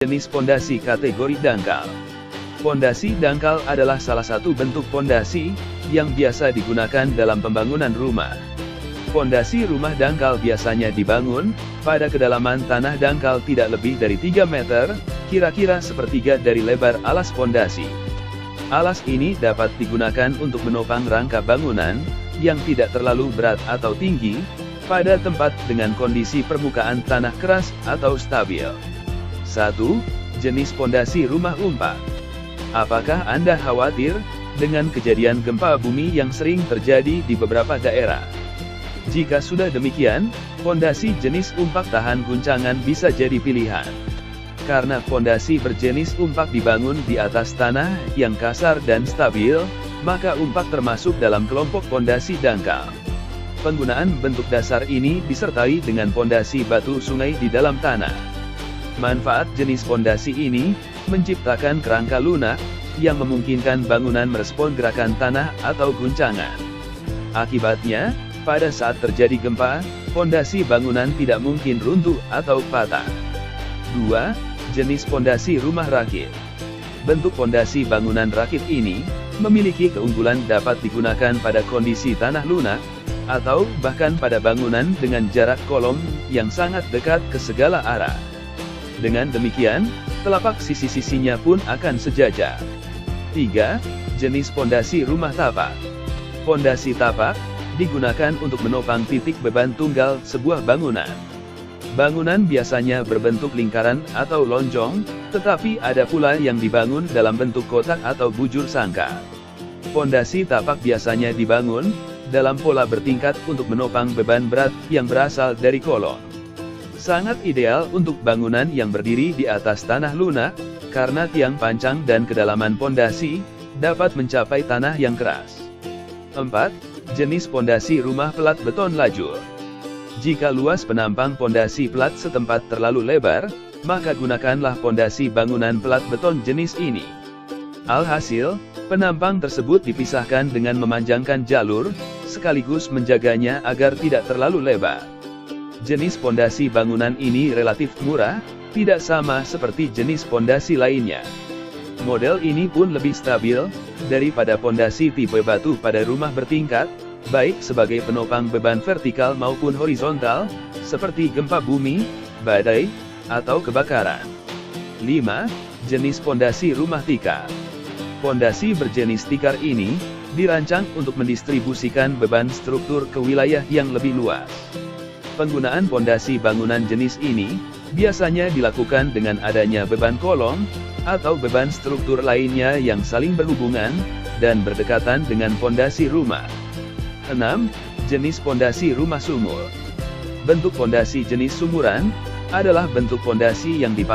Jenis pondasi kategori dangkal. Pondasi dangkal adalah salah satu bentuk pondasi yang biasa digunakan dalam pembangunan rumah. Pondasi rumah dangkal biasanya dibangun pada kedalaman tanah dangkal tidak lebih dari 3 meter, kira-kira sepertiga dari lebar alas pondasi. Alas ini dapat digunakan untuk menopang rangka bangunan yang tidak terlalu berat atau tinggi pada tempat dengan kondisi permukaan tanah keras atau stabil. 1. Jenis pondasi rumah umpak. Apakah Anda khawatir dengan kejadian gempa bumi yang sering terjadi di beberapa daerah? Jika sudah demikian, pondasi jenis umpak tahan guncangan bisa jadi pilihan. Karena pondasi berjenis umpak dibangun di atas tanah yang kasar dan stabil, maka umpak termasuk dalam kelompok pondasi dangkal. Penggunaan bentuk dasar ini disertai dengan pondasi batu sungai di dalam tanah. Manfaat jenis pondasi ini menciptakan kerangka lunak yang memungkinkan bangunan merespon gerakan tanah atau guncangan. Akibatnya, pada saat terjadi gempa, pondasi bangunan tidak mungkin runtuh atau patah. 2. Jenis pondasi rumah rakit. Bentuk pondasi bangunan rakit ini memiliki keunggulan dapat digunakan pada kondisi tanah lunak, atau bahkan pada bangunan dengan jarak kolom yang sangat dekat ke segala arah. Dengan demikian, telapak sisi-sisinya pun akan sejajar. 3. Jenis pondasi rumah tapak. Pondasi tapak digunakan untuk menopang titik beban tunggal sebuah bangunan. Bangunan biasanya berbentuk lingkaran atau lonjong, tetapi ada pula yang dibangun dalam bentuk kotak atau bujur sangka. Pondasi tapak biasanya dibangun dalam pola bertingkat untuk menopang beban berat yang berasal dari kolom. Sangat ideal untuk bangunan yang berdiri di atas tanah lunak, karena tiang pancang dan kedalaman pondasi dapat mencapai tanah yang keras. 4. Jenis pondasi rumah pelat beton lajur. Jika luas penampang pondasi pelat setempat terlalu lebar, maka gunakanlah pondasi bangunan pelat beton jenis ini. Alhasil, penampang tersebut dipisahkan dengan memanjangkan jalur, sekaligus menjaganya agar tidak terlalu lebar. Jenis pondasi bangunan ini relatif murah, tidak sama seperti jenis pondasi lainnya. Model ini pun lebih stabil daripada pondasi tipe batu pada rumah bertingkat, baik sebagai penopang beban vertikal maupun horizontal, seperti gempa bumi, badai, atau kebakaran. 5. Jenis pondasi rumah tikar. Pondasi berjenis tikar ini dirancang untuk mendistribusikan beban struktur ke wilayah yang lebih luas. Penggunaan pondasi bangunan jenis ini biasanya dilakukan dengan adanya beban kolom atau beban struktur lainnya yang saling berhubungan dan berdekatan dengan pondasi rumah. 6. Jenis pondasi rumah sumur. Bentuk pondasi jenis sumuran adalah bentuk pondasi yang dipasang